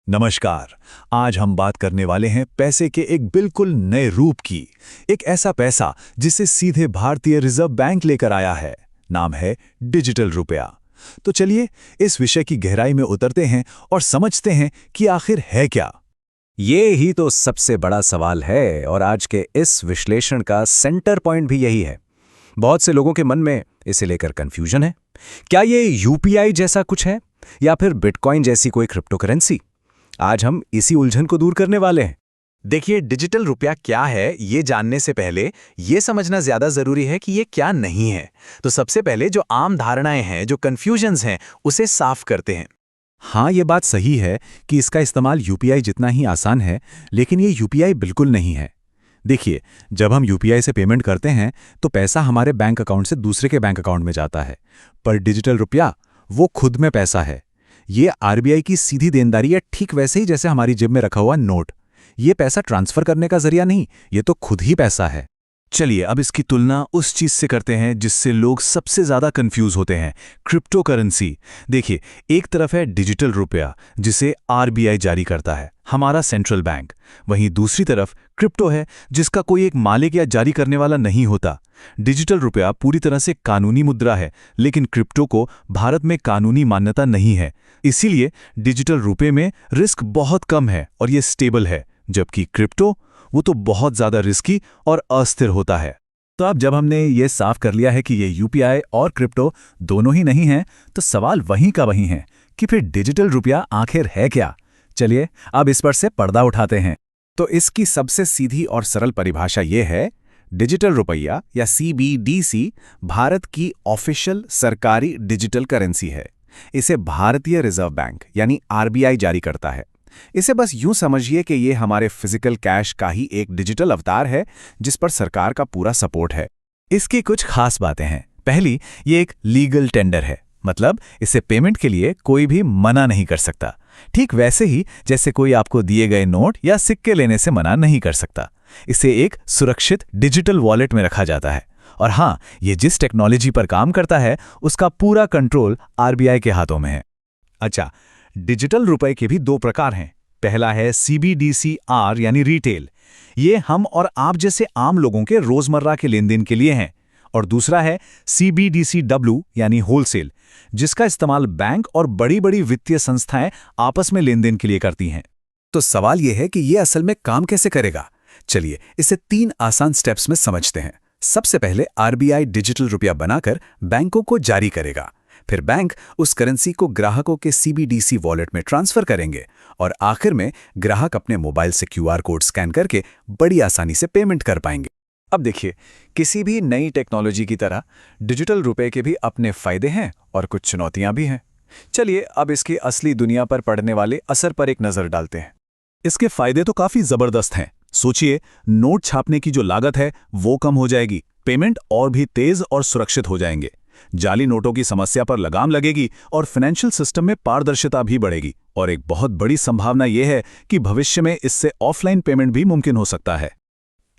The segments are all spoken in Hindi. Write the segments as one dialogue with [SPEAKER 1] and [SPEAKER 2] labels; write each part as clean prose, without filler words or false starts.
[SPEAKER 1] नमस्कार। आज हम बात करने वाले हैं पैसे के एक बिल्कुल नए रूप की। एक ऐसा पैसा जिसे सीधे भारतीय रिजर्व बैंक लेकर आया है। नाम है डिजिटल रुपया। तो चलिए इस विषय की गहराई में उतरते हैं और समझते हैं कि आखिर है क्या।
[SPEAKER 2] ये ही तो सबसे बड़ा सवाल है और आज के इस विश्लेषण का सेंटर पॉइंट भी यही है। बहुत से लोगों के मन में इसे लेकर कंफ्यूजन है। क्या ये यूपीआई जैसा कुछ है या फिर बिटकॉइन जैसी कोई क्रिप्टो करेंसी? आज हम इसी उलझन को दूर करने वाले हैं।
[SPEAKER 3] देखिए, डिजिटल रुपया क्या है ये जानने से पहले ये समझना ज्यादा जरूरी है कि ये क्या नहीं है। तो सबसे पहले जो आम धारणाएं हैं, जो कंफ्यूजन्स हैं, उसे साफ करते हैं।
[SPEAKER 1] हाँ, ये बात सही है कि इसका इस्तेमाल यूपीआई जितना ही आसान है, लेकिन ये यूपीआई बिल्कुल नहीं है। देखिए, जब हम यूपीआई से पेमेंट करते हैं तो पैसा हमारे बैंक अकाउंट से दूसरे के बैंक अकाउंट में जाता है, पर डिजिटल रुपया वो खुद में पैसा है। ये आरबीआई की सीधी देनदारी है, ठीक वैसे ही जैसे हमारी जेब में रखा हुआ नोट। ये पैसा ट्रांसफर करने का जरिया नहीं, ये तो खुद ही पैसा है। चलिए अब इसकी तुलना उस चीज से करते हैं जिससे लोग सबसे ज्यादा कंफ्यूज होते हैं, क्रिप्टो करेंसी। देखिए, एक तरफ है डिजिटल रुपया जिसे आरबीआई जारी करता है, हमारा सेंट्रल बैंक। वहीं दूसरी तरफ क्रिप्टो है जिसका कोई एक मालिक या जारी करने वाला नहीं होता। डिजिटल रुपया पूरी तरह से कानूनी मुद्रा है, लेकिन क्रिप्टो को भारत में कानूनी मान्यता नहीं है। इसीलिए डिजिटल रुपये में रिस्क बहुत कम है और ये स्टेबल है, जबकि क्रिप्टो वो तो बहुत ज्यादा रिस्की और अस्थिर होता है। तो अब जब हमने ये साफ कर लिया है कि ये यूपीआई और क्रिप्टो दोनों ही नहीं हैं, तो सवाल वहीं का वहीं है कि फिर डिजिटल रुपया आखिर है क्या। चलिए अब इस पर से पर्दा उठाते हैं। तो इसकी सबसे सीधी और सरल परिभाषा ये है, डिजिटल रुपया या सीबीडीसी भारत की ऑफिशियल सरकारी डिजिटल करेंसी है। इसे भारतीय रिजर्व बैंक यानी आरबीआई जारी करता है। इसे बस यूं समझिए कि ये हमारे फिजिकल कैश का ही एक डिजिटल अवतार है जिस पर सरकार का पूरा सपोर्ट है। इसकी कुछ खास बातें हैं। पहली, ये एक लीगल टेंडर है, मतलब इसे पेमेंट के लिए कोई भी मना नहीं कर सकता। ठीक वैसे ही जैसे कोई आपको दिए गए नोट या सिक्के लेने से मना नहीं कर सकता। इसे एक सुरक्षित डिजिटल वॉलेट में रखा जाता है। और हाँ, ये जिस टेक्नोलॉजी पर काम करता है उसका पूरा कंट्रोल आरबीआई के हाथों में है। अच्छा, डिजिटल रुपए के भी दो प्रकार हैं। पहला है सीबीडीसी-आर यानी रिटेल। ये हम और आप जैसे आम लोगों के रोजमर्रा के लेनदेन के लिए हैं। और दूसरा है सीबीडीसी-डब्ल्यू यानी होलसेल, जिसका इस्तेमाल बैंक और बड़ी-बड़ी वित्तीय संस्थाएं आपस में लेनदेन के लिए करती हैं। तो सवाल यह है कि ये असल में काम कैसे करेगा। चलिए इसे 3 आसान स्टेप्स में समझते हैं। सबसे पहले आरबीआई डिजिटल रुपया बनाकर बैंकों को जारी करेगा। फिर बैंक उस करेंसी को ग्राहकों के सीबीडीसी वॉलेट में ट्रांसफर करेंगे और आखिर में ग्राहक अपने मोबाइल से क्यूआर कोड स्कैन करके बड़ी आसानी से पेमेंट कर पाएंगे। अब देखिए, किसी भी नई टेक्नोलॉजी की तरह डिजिटल रुपए के भी अपने फायदे हैं और कुछ चुनौतियां भी हैं। चलिए अब इसकी असली दुनिया पर पड़ने वाले असर पर एक नजर डालते हैं। इसके फायदे तो काफी जबरदस्त हैं। सोचिए, नोट छापने की जो लागत है वो कम हो जाएगी, पेमेंट और भी तेज और सुरक्षित हो जाएंगे, जाली नोटों की समस्या पर लगाम लगेगी और फाइनेंशियल सिस्टम में पारदर्शिता भी बढ़ेगी। और एक बहुत बड़ी संभावना यह है कि भविष्य में इससे ऑफलाइन पेमेंट भी मुमकिन हो सकता है।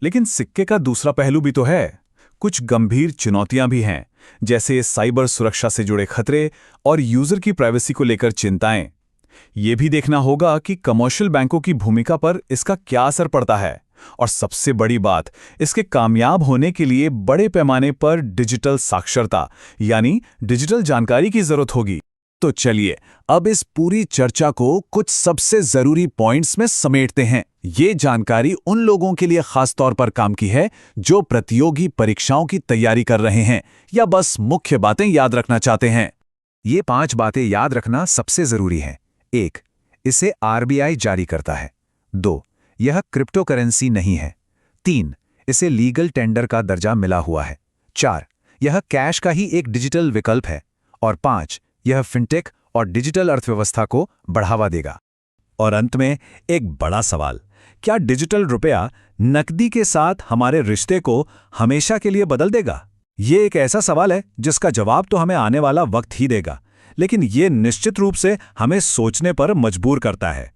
[SPEAKER 1] लेकिन सिक्के का दूसरा पहलू भी तो है। कुछ गंभीर चुनौतियां भी हैं, जैसे साइबर सुरक्षा से जुड़े खतरे और यूजर की प्राइवेसी को लेकर चिंताएं। यह भी देखना होगा कि कमर्शियल बैंकों की भूमिका पर इसका क्या असर पड़ता है। और सबसे बड़ी बात, इसके कामयाब होने के लिए बड़े पैमाने पर डिजिटल साक्षरता यानी डिजिटल जानकारी की जरूरत होगी। तो चलिए अब इस पूरी चर्चा को कुछ सबसे जरूरी पॉइंट्स में समेटते हैं। ये जानकारी उन लोगों के लिए खास तौर पर काम की है जो प्रतियोगी परीक्षाओं की तैयारी कर रहे हैं या बस मुख्य बातें याद रखना चाहते हैं। ये 5 बातें याद रखना सबसे जरूरी है। 1. इसे आरबीआई जारी करता है। 2. यह क्रिप्टो करेंसी नहीं है। 3. इसे लीगल टेंडर का दर्जा मिला हुआ है। 4. यह कैश का ही एक डिजिटल विकल्प है। और 5. यह फिनटेक और डिजिटल अर्थव्यवस्था को बढ़ावा देगा। और अंत में एक बड़ा सवाल, क्या डिजिटल रुपया नकदी के साथ हमारे रिश्ते को हमेशा के लिए बदल देगा? ये एक ऐसा सवाल है जिसका जवाब तो हमें आने वाला वक्त ही देगा, लेकिन ये निश्चित रूप से हमें सोचने पर मजबूर करता है।